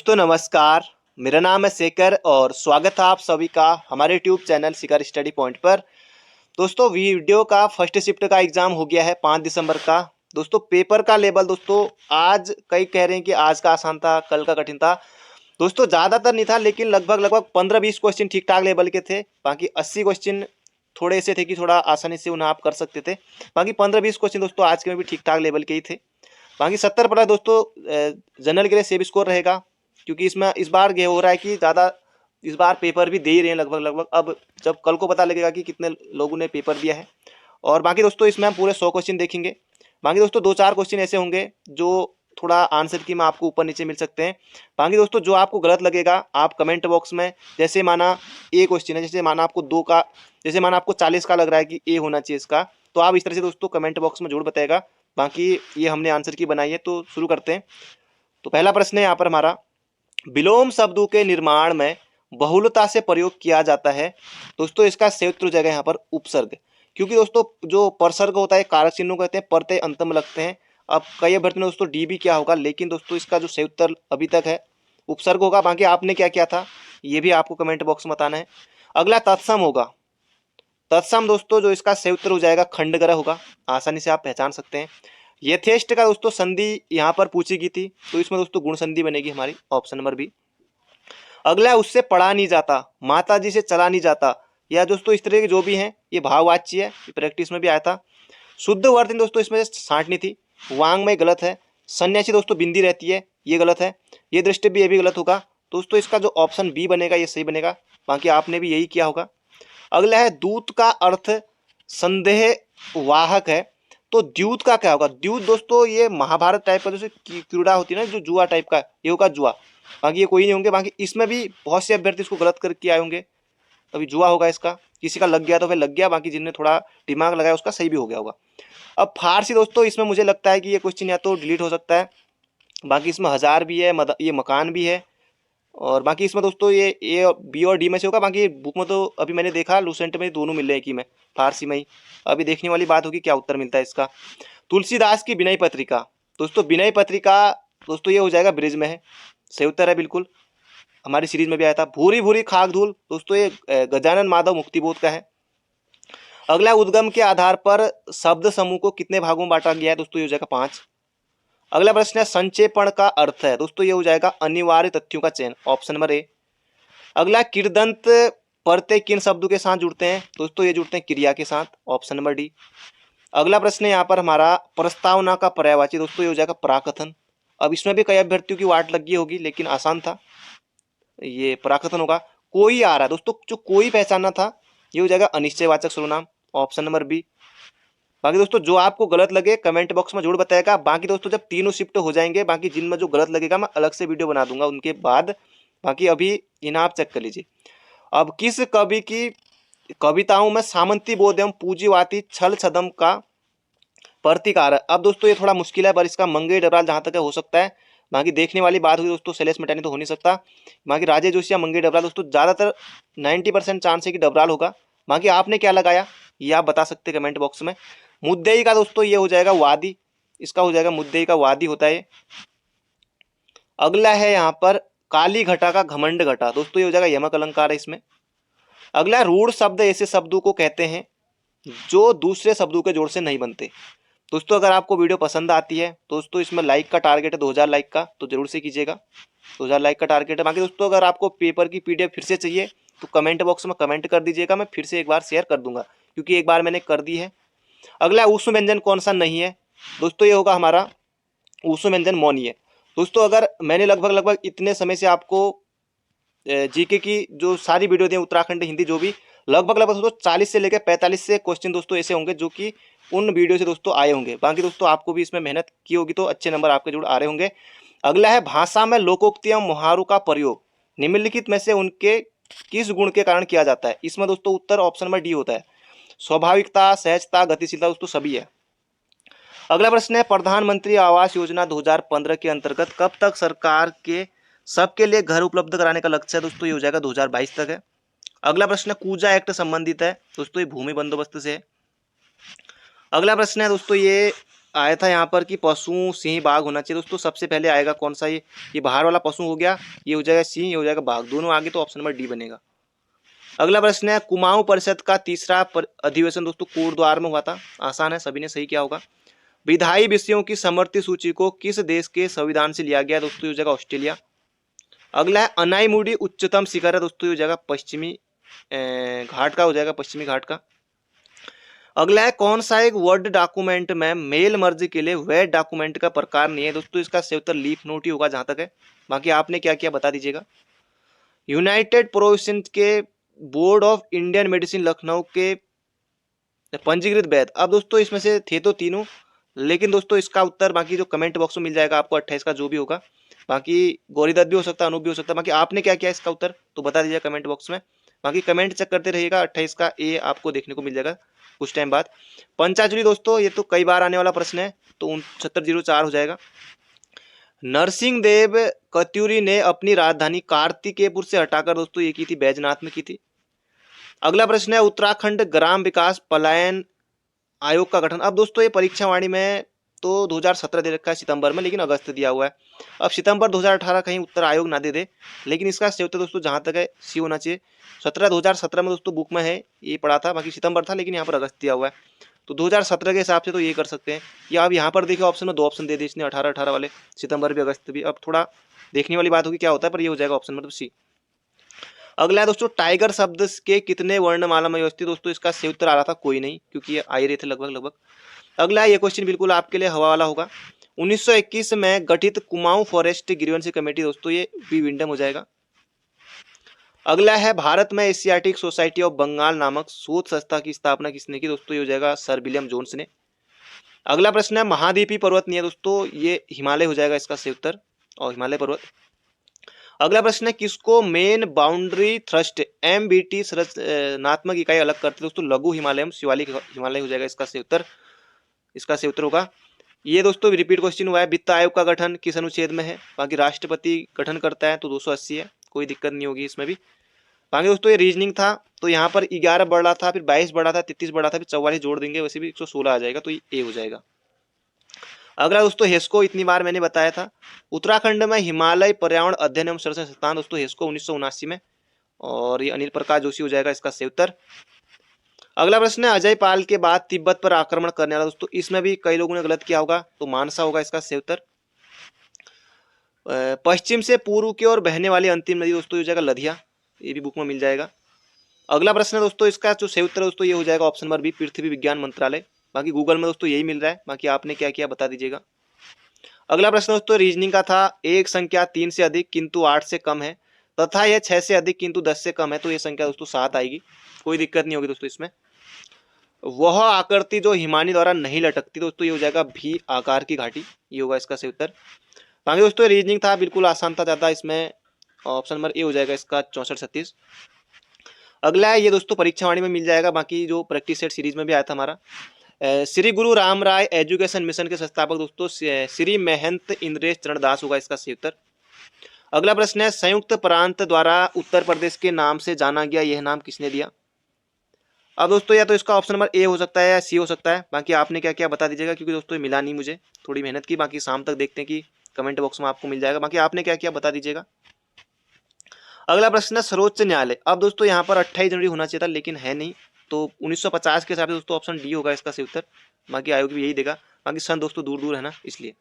दोस्तों नमस्कार। मेरा नाम है शेखर और स्वागत है आप सभी का हमारे YouTube channel Shekhar study point पर। दोस्तों वीडियो का फर्स्ट शिफ्ट का एग्जाम हो गया है 5 दिसंबर का। दोस्तों पेपर का लेवल दोस्तों आज कई कह रहे हैं कि आज का आसान था, कल का कठिन था। दोस्तों ज़्यादातर नहीं था, लेकिन लगभग 15-20 क्वेश्चन ठीक ठाक लेवल के थे। बाकी 80 क्वेश्चन थोड़े ऐसे थे कि थोड़ा आसानी से उन्हें आप कर सकते थे। बाकी 15-20 क्वेश्चन दोस्तों आज के में भी ठीक ठाक लेवल के ही थे। बाकी 70+ दोस्तों जनरल के लिए सेव स्कोर रहेगा, क्योंकि इसमें इस बार ये हो रहा है कि ज़्यादा इस बार पेपर भी दे ही रहे हैं लगभग। अब जब कल को पता लगेगा कि कितने लोगों ने पेपर दिया है। और बाकी दोस्तों इसमें हम पूरे 100 क्वेश्चन देखेंगे। बाकी दोस्तों 2-4 क्वेश्चन ऐसे होंगे जो थोड़ा आंसर की में आपको ऊपर नीचे मिल सकते हैं। बाकी दोस्तों जो आपको गलत लगेगा आप कमेंट बॉक्स में, जैसे माना ए क्वेश्चन है, जैसे माना आपको 2 का, जैसे माना आपको 40 का लग रहा है कि ए होना चाहिए इसका, तो आप इस तरह से दोस्तों कमेंट बॉक्स में जरूर बताएगा। बाकी ये हमने आंसर की बनाई है, तो शुरू करते हैं। तो पहला प्रश्न है यहाँ पर हमारा, विलोम शब्दों के निर्माण में बहुलता से प्रयोग किया जाता है। दोस्तों इसका संयुक्त हो जाएगा यहाँ पर उपसर्ग, क्योंकि दोस्तों जो परसर्ग होता है कारक चिन्हों कहते हैं, परते अंत में लगते हैं। अब कई अभ्यर्थी ने दोस्तों डी भी क्या होगा, लेकिन दोस्तों इसका जो संयुक्त अभी तक है उपसर्ग होगा। बाकी आपने क्या किया था ये भी आपको कमेंट बॉक्स में बताना है। अगला तत्सम होगा। तत्सम दोस्तों जो इसका संयुक्त हो जाएगा खंडग्रह होगा, आसानी से आप पहचान सकते हैं। यथेष्ट का दोस्तों संधि यहाँ पर पूछी गई थी, तो इसमें दोस्तों गुण संधि बनेगी हमारी, ऑप्शन नंबर बी। अगला है उससे पढ़ा नहीं जाता, माता जी से चला नहीं जाता। या दोस्तों इस तरह के जो भी हैं ये भाववाच्य है, ये प्रैक्टिस में भी आया था। शुद्ध वर्तनी दोस्तों इसमें छांटनी थी, वांग में गलत है। सन्यासी दोस्तों बिंदी रहती है, ये गलत है। ये दृष्टि भी, ये भी गलत होगा। दोस्तों इसका जो ऑप्शन बी बनेगा ये सही बनेगा। बाकी आपने भी यही किया होगा। अगला है दूत का अर्थ संदेह वाहक है, तो द्यूत का क्या होगा। द्यूत दोस्तों ये महाभारत टाइप का जैसे क्रीड़ा होती है ना, जो जुआ टाइप का, ये होगा जुआ। बाकी ये कोई नहीं होंगे। बाकी इसमें भी बहुत से अभ्यर्थी इसको गलत करके आए होंगे, अभी जुआ होगा इसका। किसी का लग गया तो फिर लग गया, बाकी जिनने थोड़ा दिमाग लगाया उसका सही भी हो गया होगा। अब फारसी दोस्तों इसमें मुझे लगता है कि ये क्वेश्चन या तो डिलीट हो सकता है। बाकी इसमें हजार भी है, ये मकान भी है। और बाकी इसमें दोस्तों ये ए बी और डी में से होगा। बाकी बुक में तो अभी मैंने देखा लूसेंट में दोनों मिल रहे हैं कि में फारसी में ही। अभी देखने वाली बात होगी क्या उत्तर मिलता है इसका। तुलसीदास की विनय पत्रिका। दोस्तों विनय पत्रिका दोस्तों ये हो जाएगा ब्रिज में है, सही उत्तर है बिल्कुल, हमारी सीरीज में भी आया था। भूरी भूरी खाक धूल दोस्तों ये गजानन माधव मुक्तिबोध का है। अगला उद्गम के आधार पर शब्द समूह को कितने भागों में बांटा गया है, दोस्तों ये हो जाएगा 5। अगला प्रश्न है संक्षेपण का अर्थ है, दोस्तों ये हो जाएगा अनिवार्य तथ्यों का चयन, ऑप्शन नंबर ए। अगला किरदंत प्रत्यय किन शब्दों के साथ जुड़ते हैं, दोस्तों ये जुड़ते हैं क्रिया के साथ, ऑप्शन नंबर डी। अगला प्रश्न है यहाँ पर हमारा प्रस्तावना का पर्यायवाची, दोस्तों ये हो जाएगा प्राकथन। अब इसमें भी कई अभ्यर्थियों की वाट लगी होगी, लेकिन आसान था, ये प्राकथन होगा। कोई आ रहा है दोस्तों, जो कोई पहचानना था ये हो जाएगा अनिश्चयवाचक सर्वनाम, ऑप्शन नंबर बी। बाकी दोस्तों जो आपको गलत लगे कमेंट बॉक्स में जरूर बताएगा। बाकी दोस्तों जब तीनों शिफ्ट हो जाएंगे, बाकी जिनमें जो गलत लगेगा मैं अलग से वीडियो बना दूंगा उनके बाद। बाकी अभी इन्हें आप चेक कर लीजिए। अब किस कवि की कविताओं में सामंती बोध एवं पूंजीवादी छल छदम का प्रतिकार है। अब दोस्तों ये थोड़ा मुश्किल है, पर इसका मंगई डबराल जहाँ तक है हो सकता है। बाकी देखने वाली बात हुई दोस्तों, शैलेश मिटानी तो हो नहीं सकता। बाकी राजेश जोशी या मंगई डबराल, दोस्तों ज़्यादातर 90% चांस है कि डबराल होगा। बाकी आपने क्या लगाया ये आप बता सकते हैं कमेंट बॉक्स में। मुद्देई का दोस्तों ये हो जाएगा वादी, इसका हो जाएगा मुद्देई का वादी होता है। अगला है यहाँ पर काली घटा का घमंड घटा, दोस्तों ये हो जाएगा यमक अलंकार है इसमें। अगला है रूढ़ शब्द ऐसे शब्दों को कहते हैं जो दूसरे शब्दों के जोड़ से नहीं बनते। दोस्तों अगर आपको वीडियो पसंद आती है दोस्तों, इसमें लाइक का टारगेट है 2000 लाइक का, तो जरूर से कीजिएगा, 2000 लाइक का टारगेट है। बाकी दोस्तों अगर आपको पेपर की पीडीएफ फिर से चाहिए तो कमेंट बॉक्स में कमेंट कर दीजिएगा, मैं फिर से एक बार शेयर कर दूंगा, क्योंकि एक बार मैंने कर दी है। अगला ऊष्म व्यंजन कौन सा नहीं है, दोस्तों ये होगा हमारा ऊष्म व्यंजन मौनी है। दोस्तों अगर मैंने लगभग इतने समय से आपको जीके की जो सारी वीडियो दी उत्तराखंड हिंदी जो भी लगभग दोस्तों 40 से लेकर 45 से क्वेश्चन दोस्तों ऐसे होंगे जो कि उन वीडियो से दोस्तों आए होंगे। बाकी दोस्तों आपको भी इसमें मेहनत की होगी तो अच्छे नंबर आपके जरूर आ रहे होंगे। अगला है भाषा में लोकोक्ति एवं मुहावरों का प्रयोग निम्नलिखित में से उनके किस गुण के कारण किया जाता है। इसमें दोस्तों उत्तर ऑप्शन नंबर डी होता है, स्वाभाविकता, सहजता, गतिशीलता दोस्तों सभी है। अगला प्रश्न है प्रधानमंत्री आवास योजना 2015 के अंतर्गत कब तक सरकार के सबके लिए घर उपलब्ध कराने का लक्ष्य है, दोस्तों ये हो जाएगा 2022 तक है। अगला प्रश्न है कूजा एक्ट संबंधित है, दोस्तों ये भूमि बंदोबस्त से है। अगला प्रश्न है दोस्तों ये आया था यहाँ पर कि पशु सिंह बाघ होना चाहिए दोस्तों। सबसे पहले आएगा कौन सा? ये बाहर वाला पशु हो गया, ये हो जाएगा सिंह, ये हो जाएगा बाघ, दोनों आगे तो ऑप्शन नंबर डी बनेगा। अगला प्रश्न है, कुमाऊं परिषद का तीसरा अधिवेशन दोस्तों कोटद्वार में हुआ था। आसान है, सभी ने सही किया होगा। विधायी विषयों की समवर्ती सूची को किस देश के संविधान से लिया गया दोस्तों? ये हो जाएगा ऑस्ट्रेलिया। अगला है, अनाईमुडी उच्चतम शिखर है दोस्तों, ये हो जाएगा पश्चिमी घाट का, हो जाएगा पश्चिमी घाट का। अगला है, कौन सा एक वर्ड डॉक्यूमेंट में मेल मर्ज के लिए वेट डॉक्यूमेंट का प्रकार नहीं है दोस्तों? इसका सही उत्तर लीफ नोट ही होगा जहां तक है। बाकी आपने क्या किया बता दीजिएगा। यूनाइटेड प्रोविंस के board of Indian medicine Lucknow के पंजीकृत वैद्य, अब दोस्तों इसमें से थे तो तीनों, लेकिन दोस्तों इसका उत्तर बाकी जो कमेंट बॉक्स में मिल जाएगा आपको 28 का जो भी होगा। बाकी गौरीदत्त भी हो सकता है, अनूप भी हो सकता है। बाकी आपने क्या किया इसका उत्तर तो बता दीजिएगा कमेंट बॉक्स में। बाकी कमेंट चेक करते रहिएगा, 28 का ए आपको देखने को मिल जाएगा कुछ टाइम बाद। पंचाचूरी दोस्तों ये तो कई बार आने वाला प्रश्न है, तो 6904 हो जाएगा। नरसिंह देव कत्यूरी ने अपनी राजधानी कार्तिकेयपुर से हटाकर दोस्तों ये की थी बैजनाथ में की थी। अगला प्रश्न है, उत्तराखंड ग्राम विकास पलायन आयोग का गठन, अब दोस्तों ये परीक्षा वाणी में तो 2017 दे रखा है सितंबर में, लेकिन अगस्त दिया हुआ है। अब सितंबर 2018 कहीं उत्तर आयोग ना दे दे, लेकिन इसका सही उत्तर दोस्तों जहां तक है सी होना चाहिए। 2017 में दोस्तों बुक में है, ये पढ़ा था, बाकी सितंबर था, लेकिन यहाँ पर अगस्त दिया हुआ है, तो 2017 के हिसाब से तो ये कर सकते हैं। या अब यहाँ पर देखिए ऑप्शन में 2 ऑप्शन दे दिए इसने, 18 वाले, सितंबर भी अगस्त भी। अब थोड़ा देखने वाली बात होगी क्या होता है, पर ये हो जाएगा ऑप्शन मतलब सी। अगला है दोस्तों, टाइगर शब्द के कितने वर्णमाला में व्यवस्थित? दोस्तों इसका सही उत्तर आ रहा था कोई नहीं, क्योंकि ये आ ही रहे थे लगभग। अगला ये क्वेश्चन बिल्कुल आपके लिए हवा वाला होगा। 1921 में गठित कुमाऊं फॉरेस्ट ग्रीवेंसी कमेटी दोस्तों ये वी विंडम हो जाएगा। अगला है, भारत में एशियाटिक सोसाइटी ऑफ बंगाल नामक शोध संस्था की स्थापना किसने की? दोस्तों ये हो जाएगा सर विलियम जोन्स ने। अगला प्रश्न है, महाद्वीपीय पर्वत नहीं है दोस्तों, ये हिमालय हो जाएगा इसका सही उत्तर, और हिमालय पर्वत। अगला प्रश्न है, किसको मेन बाउंड्री थ्रस्ट MBT संरचनात्मक इकाई अलग करते दोस्तों? लघु हिमालयम शिवालिक हिमालय हो जाएगा इसका सही उत्तर, इसका सही उत्तर होगा। ये दोस्तों रिपीट क्वेश्चन हुआ है, वित्त आयोग का गठन किस अनुच्छेद में है? बाकी राष्ट्रपति गठन करता है तो 280 है, कोई दिक्कत नहीं होगी इसमें भी। बाकी दोस्तों ये रीजनिंग था, तो यहाँ पर 11 बढ़ रहा था, फिर 22 बढ़ा था, 33 बढ़ा था, फिर 44 जोड़ देंगे, वैसे भी 116 आ जाएगा, तो ये ए हो जाएगा। अगला दोस्तों, हेस्को इतनी बार मैंने बताया था। उत्तराखंड में हिमालय पर्यावरण अध्ययन एवं संरक्षण संस्थान दोस्तों हेस्को 1979 में, और ये अनिल प्रकाश जोशी हो जाएगा इसका सही उत्तर। अगला प्रश्न है, अजय पाल के बाद तिब्बत पर आक्रमण करने वाला दोस्तों, इसमें भी कई लोगों ने गलत किया होगा, तो मानसा होगा इसका सही उत्तर। पश्चिम से पूर्व की ओर बहने वाली अंतिम नदी दोस्तों हो जाएगा लधिया, ये भी बुक में मिल जाएगा। अगला प्रश्न है दोस्तों, इसका जो सही उत्तर है दोस्तों ये हो जाएगा ऑप्शन नंबर बी, पृथ्वी विज्ञान मंत्रालय। बाकी गूगल में दोस्तों यही मिल रहा है, बाकी आपने क्या किया बता दीजिएगा। अगला प्रश्न दोस्तों रीजनिंग का था, एक संख्या 3 से अधिक किंतु 8 से कम है तथा यह 6 से अधिक किंतु 10 से कम है, तो ये संख्या दोस्तों 7 आएगी, कोई दिक्कत नहीं होगी दोस्तों इसमें। वह आकृति जो हिमानी द्वारा नहीं लटकती दोस्तों ये हो जाएगा भी आकार की घाटी, ये होगा इसका सही उत्तर। बाकी दोस्तों रीजनिंग था, बिल्कुल आसान था ज्यादा, इसमें ऑप्शन नंबर ए हो जाएगा इसका 64-36। अगला है, ये दोस्तों परीक्षा वाणी में मिल जाएगा, बाकी जो प्रैक्टिस सेट सीरीज में भी आया था हमारा। श्री गुरु राम राय एजुकेशन मिशन के संस्थापक दोस्तों श्री महंत इंद्रेश चरण दास होगा इसका सही उत्तर। अगला प्रश्न है, संयुक्त प्रांत द्वारा उत्तर प्रदेश के नाम से जाना गया यह नाम किसने दिया? अब दोस्तों या तो इसका ऑप्शन नंबर ए हो सकता है या सी हो सकता है, बाकी आपने क्या क्या बता दीजिएगा, क्योंकि दोस्तों मिला नहीं मुझे, थोड़ी मेहनत की, बाकी शाम तक देखते हैं कि कमेंट बॉक्स में आपको मिल जाएगा, बाकी आपने क्या क्या बता दीजिएगा। अगला प्रश्न है, सर्वोच्च न्यायालय, अब दोस्तों यहाँ पर 28 जनवरी होना चाहिए था लेकिन है नहीं, तो 1950 के हिसाब से दोस्तों ऑप्शन डी होगा इसका सही उत्तर, बाकी आयोग भी यही देगा, बाकी सन दोस्तों दूर दूर है ना इसलिए।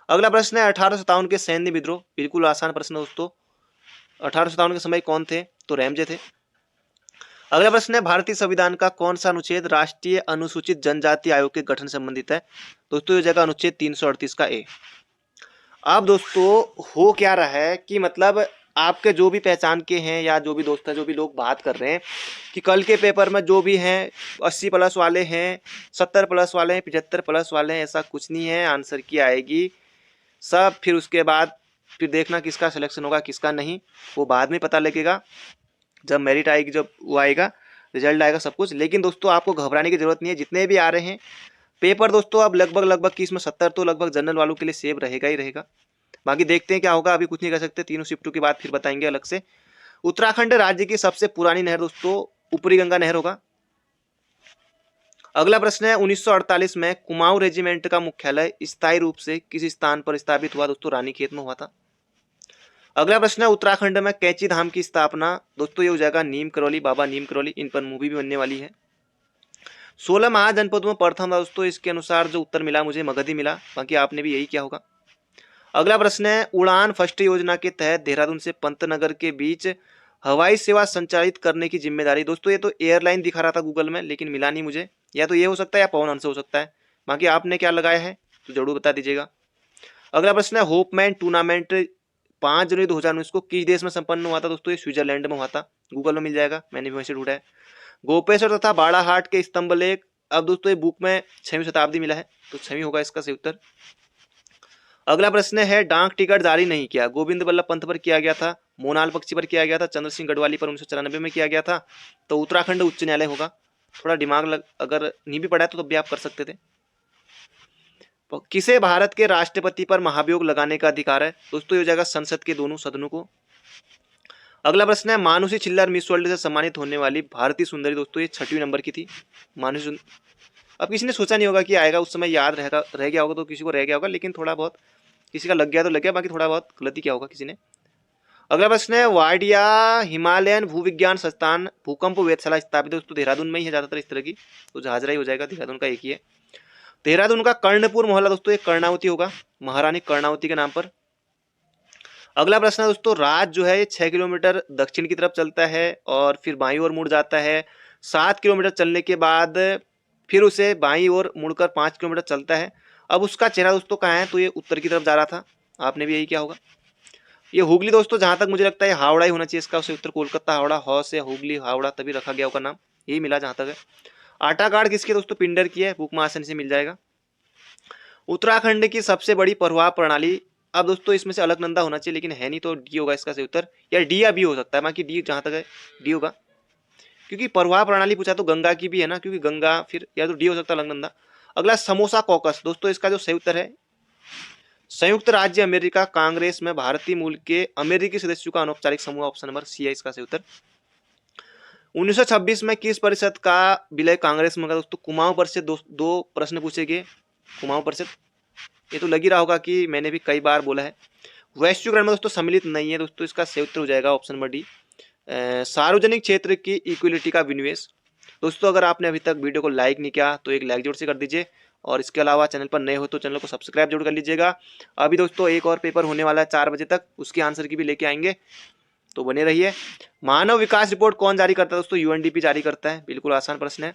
अगला प्रश्न है, 1857 के सैन्य विद्रोह, बिल्कुल आसान प्रश्न दोस्तों, 1857 के समय कौन थे? तो रैमजे थे। अगला प्रश्न है, भारतीय संविधान का कौन सा अनुच्छेद राष्ट्रीय अनुसूचित जनजाति आयोग के गठन से संबंधित है? दोस्तों ये जगह अनुच्छेद 338 का ए। अब दोस्तों हो क्या रहा है कि मतलब आपके जो भी पहचान के हैं या जो भी दोस्त हैं, जो भी लोग बात कर रहे हैं कि कल के पेपर में जो भी हैं 80 प्लस वाले हैं, 70 प्लस वाले हैं, 75 प्लस वाले हैं, ऐसा कुछ नहीं है, आंसर की आएगी सब, फिर उसके बाद फिर देखना किसका सिलेक्शन होगा किसका नहीं, वो बाद में पता लगेगा जब मेरिट आएगी, जब वो आएगा रिजल्ट आएगा सब कुछ। लेकिन दोस्तों आपको घबराने की जरूरत नहीं है, जितने भी आ रहे हैं पेपर दोस्तों अब लगभग 30 में 70 तो लगभग जनरल वालों के लिए सेव रहेगा ही रहेगा। बाकी देखते हैं क्या होगा, अभी कुछ नहीं कर सकते, तीनों शिफ्टों के बाद फिर बताएंगे अलग से। उत्तराखंड राज्य की सबसे पुरानी नहर दोस्तों ऊपरी गंगा नहर होगा। अगला प्रश्न है 1948 में कुमाऊं रेजिमेंट का मुख्यालय स्थायी रूप से किस स्थान पर स्थापित हुआ दोस्तों? रानीखेत में हुआ था। अगला प्रश्न है उत्तराखंड में कैंची धाम की स्थापना? दोस्तों ये हो जाएगा नीम करौली, बाबा नीम करौली। इन पर मूवी भी बनने वाली है। 16 महाजनपदों में प्रथम था दोस्तों, इसके अनुसार जो उत्तर मिला मुझे मगधी मिला, बाकी आपने भी यही किया होगा। अगला प्रश्न है उड़ान फर्स्ट योजना के तहत देहरादून से पंतनगर के बीच हवाई सेवा संचालित करने की जिम्मेदारी? दोस्तों ये तो एयरलाइन दिखा रहा था गूगल में, लेकिन मिला नहीं मुझे। या तो ये हो सकता है या पवन हंस हो सकता है, बाकी आपने क्या लगाया है तो जरूर बता दीजिएगा। अगला प्रश्न है होपमैन टूर्नामेंट 5 जनवरी 2019 को किस देश में संपन्न हुआ था? दोस्तों ये स्विट्जरलैंड में हुआ था, गूगल में मिल जाएगा, मैंने भी वैसे ढूंढा है। गोपेश्वर तथा बाड़ाहाट के स्तंभ लेख, अब दोस्तों ये बुक में 6वीं शताब्दी मिला है, तो 6वीं होगा इसका सही उत्तर। अगला प्रश्न है डाक टिकट जारी नहीं किया गोविंद बल्लभ पंत पर किया गया था, मोनाल बख्शी पर किया गया था, चंद्र सिंह गढ़वाली पर 1994 में किया गया था, तो उत्तराखंड उच्च न्यायालय होगा। थोड़ा दिमाग अगर नहीं भी पड़ा है तो तब भी आप कर सकते थे। किसे भारत के राष्ट्रपति पर महाभियोग लगाने का अधिकार है? दोस्तों ये हो जाएगा संसद के दोनों सदनों को। अगला प्रश्न है मानुषी छिल्लर मिस वर्ल्ड से सम्मानित होने वाली भारतीय सुंदरी? दोस्तों ये 6वीं नंबर की थी मानुषी। अब किसी ने सोचा नहीं होगा कि आएगा, उस समय याद रह गया होगा तो किसी को रह गया होगा, लेकिन थोड़ा बहुत किसी का लग गया तो लग गया, बाकी थोड़ा बहुत गलती किया होगा किसी ने। अगला प्रश्न है वाडिया हिमालयन भूविज्ञान संस्थान भूकंप वेधशाला स्थापित दोस्तों देहरादून में ही है ज्यादातर इस तरह की, तो जहाजरा ही हो जाएगा, देहरादून का एक ही है। देहरादून का कर्णपुर मोहल्ला दोस्तों ये कर्णावती होगा, महारानी कर्णावती के नाम पर। अगला प्रश्न है दोस्तों राज जो है ये 6 किलोमीटर दक्षिण की तरफ चलता है और फिर बाईं ओर मुड़ जाता है। 7 किलोमीटर चलने के बाद फिर उसे बाईं ओर मुड़कर 5 किलोमीटर चलता है। अब उसका चेहरा दोस्तों कहाँ है? तो ये उत्तर की तरफ जा रहा था, आपने भी यही किया होगा। ये हुगली दोस्तों जहां तक मुझे लगता है हावड़ा ही होना चाहिए इसका, उसे उत्तर कोलकाता हावड़ा, हौ से हुगली हावड़ा तभी रखा गया होगा नाम, यही मिला जहां तक है। आटा कार्ड किसकी दोस्तों? पिंडर की है, बुक में आसानी से मिल जाएगा। उत्तराखंड की सबसे बड़ी प्रवाह प्रणाली, अब दोस्तों इसमें से अलकनंदा होना चाहिए लेकिन है नहीं, तो डी होगा इसका सही उत्तर, या डी या बी हो सकता है, बाकी डी जहां तक है डी होगा, क्योंकि प्रवाह प्रणाली पूछा तो गंगा की भी है ना, क्योंकि गंगा, फिर या तो डी हो सकता है अलकनंदा। अगला समोसा कॉकस, दोस्तों इसका जो सही उत्तर है संयुक्त राज्य अमेरिका कांग्रेस में भारतीय मूल के अमेरिकी सदस्यों का अनौपचारिक समूह, ऑप्शन नंबर सी है इसका सही उत्तर। 1926 में किस परिषद का विलय कांग्रेस में होगा? दोस्तों कुमाऊं परिषद। दो प्रश्न पूछे गए, कुमाऊं परिषद, ये तो लग ही रहा होगा कि मैंने भी कई बार बोला है। वैश्वीकरण में दोस्तों सम्मिलित नहीं है, दोस्तों इसका सही उत्तर हो जाएगा ऑप्शन नंबर डी, सार्वजनिक क्षेत्र की इक्विलिटी का विनिवेश। दोस्तों अगर आपने अभी तक वीडियो को लाइक नहीं किया तो एक लाइक जरूर से कर दीजिए, और इसके अलावा चैनल पर नए हो तो चैनल को सब्सक्राइब जरूर कर लीजिएगा। अभी दोस्तों एक और पेपर होने वाला है 4 बजे तक, उसकी आंसर की भी लेके आएंगे, तो बने रहिए। मानव विकास रिपोर्ट कौन जारी करता है? दोस्तों यूएनडीपी जारी करता है, बिल्कुल आसान प्रश्न है।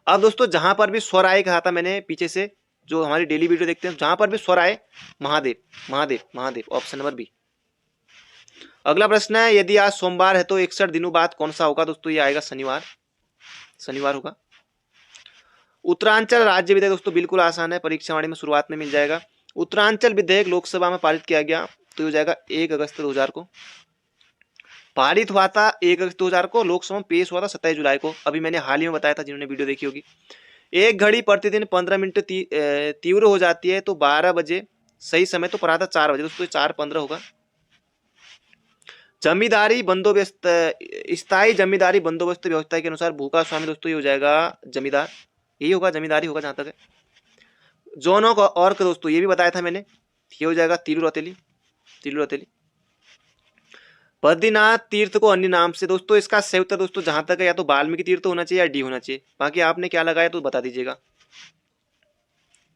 अब दोस्तों जहां पर भी स्वर आए कहा था मैंने पीछे से, जो हमारी डेली वीडियो देखते हैं, जहां पर भी स्वर आए Mahadev Mahadev Mahadev, option number B. अगला प्रश्न है यदि आज सोमवार है तो 61 दिनों बाद कौन सा होगा? दोस्तों ये आएगा शनिवार, शनिवार होगा। उत्तरांचल राज्य विधेयक दोस्तों बिल्कुल आसान है, परीक्षा वाणी में शुरुआत में मिल जाएगा। उत्तरांचल विधेयक लोकसभा में पारित किया गया, तो हो जाएगा 1 अगस्त 2000 को पारित हुआ था, 1 अगस्त 2000 को। लोकसभा में पेश हुआ था 27 जुलाई को, अभी मैंने हाल ही में बताया था जिन्होंने वीडियो देखी होगी। एक घड़ी प्रतिदिन 15 मिनट तीव्र हो जाती है, तो 12 बजे सही समय तो पढ़ा था 4 बजे, दोस्तों 4:15 होगा। जमींदारी बंदोबस्त, स्थायी जमींदारी बंदोबस्त व्यवस्था के अनुसार भूखा स्वामी, दोस्तों ये हो जाएगा जमींदार, यही होगा, जमींदारी होगा जहां तक है। जोनों का और दोस्तों ये भी बताया था मैंने, ये हो जाएगा तिलु रौतेली, तिलु रौतेली। बद्रीनाथ तीर्थ को अन्य नाम से, दोस्तों इसका सही उत्तर दोस्तों जहां तक है या तो वाल्मीकि तीर्थ होना चाहिए या डी होना चाहिए, बाकी आपने क्या लगाया तो बता दीजिएगा,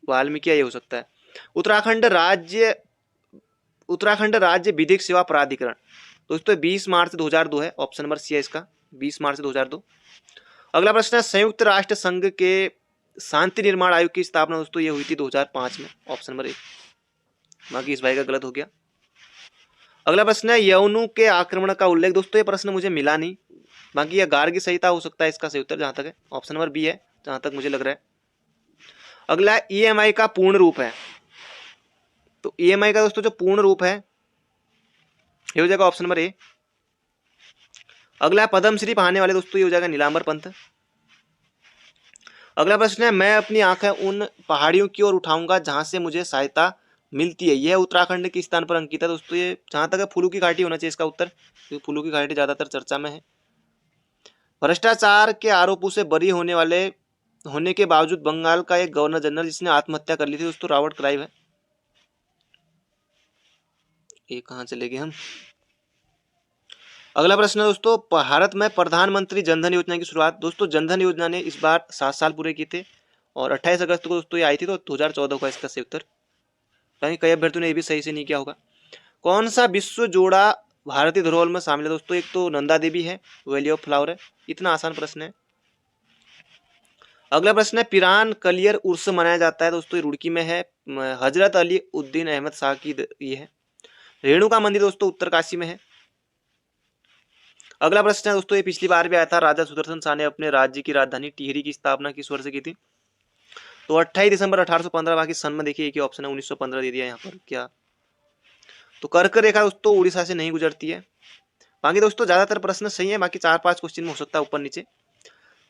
वाल्मीकि ये हो सकता है। उत्तराखंड राज्य विधिक सेवा प्राधिकरण, दोस्तों 20 मार्च 2002 है, ऑप्शन नंबर सी है इसका, 20 मार्च 2002। अगला प्रश्न है संयुक्त राष्ट्र संघ के शांति निर्माण आयोग की स्थापना दोस्तों ये हुई थी 2005 में, ऑप्शन नंबर 1, बाकी इस भाई का गलत हो गया। अगला प्रश्न है यवनों के आक्रमण का उल्लेख, दोस्तों ये प्रश्न मुझे मिला नहीं, बाकी यह गार्गी संहिता हो सकता है इसका सही उत्तर जहां तक है, ऑप्शन नंबर बी है जहां तक मुझे लग रहा है। अगला ईएमआई का पूर्ण रूप है, तो ईएमआई का दोस्तों जो पूर्ण रूप है ये हो जाएगा ऑप्शन नंबर ए। अगला पद्मश्री पाने वाले दोस्तों ये हो जाएगा नीलांबर पंत। अगला प्रश्न है मैं अपनी आंखें उन पहाड़ियों की ओर उठाऊंगा जहां से मुझे सहायता मिलती है, यह उत्तराखंड के स्थान पर अंकित है, दोस्तों ये जहां तक है फूलू की घाटी होना चाहिए इसका उत्तर, क्योंकि फूलू की घाटी ज्यादातर चर्चा में है। भ्रष्टाचार के आरोपों से बरी होने वाले होने के बावजूद बंगाल का एक गवर्नर जनरल जिसने आत्महत्या कर ली थी दोस्तों, रॉबर्ट क्लाइव है। ये कहाँ चले गए हम। अगला प्रश्न है दोस्तों, भारत में प्रधानमंत्री जनधन योजना की शुरुआत। दोस्तों जनधन योजना ने इस बार 7 साल पूरे किए थे और 28 अगस्त को दोस्तों ये आई थी, तो 2014 का इसका सही उत्तर। कई अभ्यर्थियों ने ये भी सही से नहीं किया होगा। कौन सा विश्व जोड़ा भारतीय धरोहर में शामिल है दोस्तों। एक तो नंदा देवी है, वैली ऑफ फ्लावर है। इतना आसान प्रश्न है। अगला प्रश्न है, पिरान कलियर उर्स मनाया जाता है दोस्तों, ये रुड़की में है। हजरत अली उद्दीन अहमद शाह की ये है। रेणुका मंदिर दोस्तों उत्तरकाशी में है। अगला प्रश्न है दोस्तों, ये पिछली बार भी आया था, राजा सुदर्शन शाह ने अपने राज्य की राजधानी टिहरी की स्थापना किस वर्ष की थी। तो 28 दिसंबर 1815। बाकी सन में देखिए एक ही ऑप्शन है, 1915 दे दिया यहाँ पर क्या। तो कर्क रेखा दोस्तों उड़ीसा से नहीं गुजरती है। बाकी दोस्तों ज्यादातर प्रश्न सही है, बाकी 4-5 क्वेश्चन में हो सकता है ऊपर नीचे।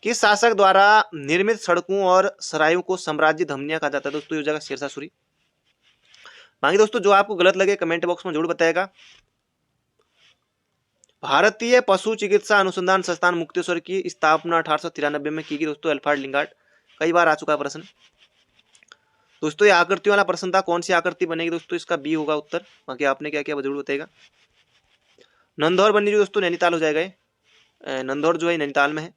किस शासक द्वारा निर्मित सड़कों और सरायों को साम्राज्य धमनिया कहा जाता है दोस्तों। ये हो जाएगा शेरशाह सूरी। बाकी दोस्तों जो आपको गलत लगे कमेंट बॉक्स में जरूर बताएगा। भारतीय पशु चिकित्सा अनुसंधान संस्थान मुक्तेश्वर की स्थापना 1893 में की गई दोस्तों, एल्फ्रेड लिंगार्ड। कई बार आ चुका है प्रश्न दोस्तों। ये आकृतियों वाला प्रश्न था, कौन सी आकृति बनेगी दोस्तों, इसका बी होगा उत्तर। बाकी आपने क्या क्या जरूर बताएगा। नंदौर वन्य जीव दोस्तों नैनीताल हो जाएगा, नंदौर जो है नैनीताल में है।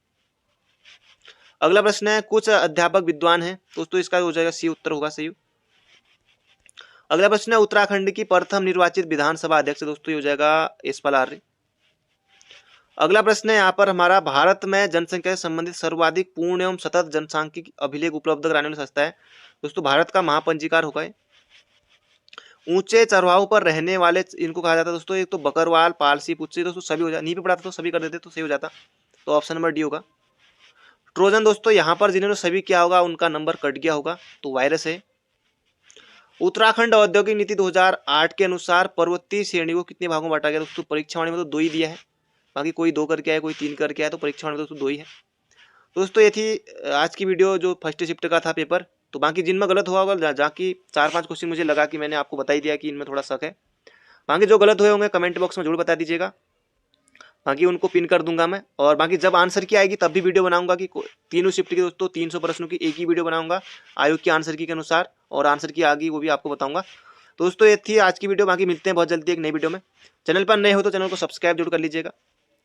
अगला प्रश्न है, कुछ अध्यापक विद्वान हैं दोस्तों, इसका हो जाएगा सी उत्तर होगा सही। अगला प्रश्न है, उत्तराखंड की प्रथम निर्वाचित विधानसभा अध्यक्ष दोस्तों, ये हो जाएगा यशपाल आर्य। अगला प्रश्न है यहाँ पर हमारा, भारत में जनसंख्या से संबंधित सर्वाधिक पूर्ण एवं सतत जनसांख्यिकी अभिलेख उपलब्ध कराने वाली संस्था है दोस्तों, भारत का महापंजीकार होगा। ऊंचे चरवाहों पर रहने वाले इनको कहा जाता है दोस्तों, एक तो बकरवाल, पालसी, पुच्छी दोस्तों सभी हो जाता, नहीं भी पढ़ाता तो सभी कर देते तो सही हो जाता। तो ऑप्शन नंबर डी होगा। ट्रोजन दोस्तों यहाँ पर जिन्होंने सभी किया होगा उनका नंबर कट गया होगा, तो वायरस है। उत्तराखंड औद्योगिक नीति 2008 के अनुसार पर्वतीय श्रेणी को कितने भागों में बांटा गया दोस्तों। परीक्षावाणी में तो 2 ही दिया है, बाकी कोई 2 करके आए, कोई 3 करके आए, तो परीक्षावाणी में दोस्तों 2 ही है। दोस्तों ये थी आज की वीडियो जो फर्स्ट शिफ्ट का था पेपर। तो बाकी जिनमें गलत हुआ होगा, जाकि 4-5 क्वेश्चन मुझे लगा कि मैंने आपको बता ही दिया कि इनमें थोड़ा शक है। बाकी जो गलत हुए होंगे कमेंट बॉक्स में जरूर बता दीजिएगा, बाकी उनको पिन कर दूंगा मैं। और बाकी जब आंसर की आएगी तब भी वीडियो बनाऊंगा कि तीनों शिफ्ट की दोस्तों 300 प्रश्नों की एक ही वीडियो बनाऊंगा आयोग की आंसर की के अनुसार, और आंसर की आगे वो भी आपको बताऊंगा। तो दोस्तों ये थी आज की वीडियो, बाकी मिलते हैं बहुत जल्दी एक नई वीडियो में। चैनल पर नए हो तो चैनल को सब्सक्राइब जरूर कर लीजिएगा,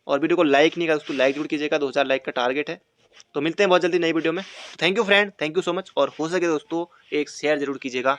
और वीडियो को लाइक नहीं करा दोस्तों लाइक जरूर कीजिएगा, 2000 लाइक का टारगेट है। तो मिलते हैं बहुत जल्दी नई वीडियो में। Thank you friend, thank you so much, और हो सके दोस्तों एक शेयर जरूर कीजिएगा।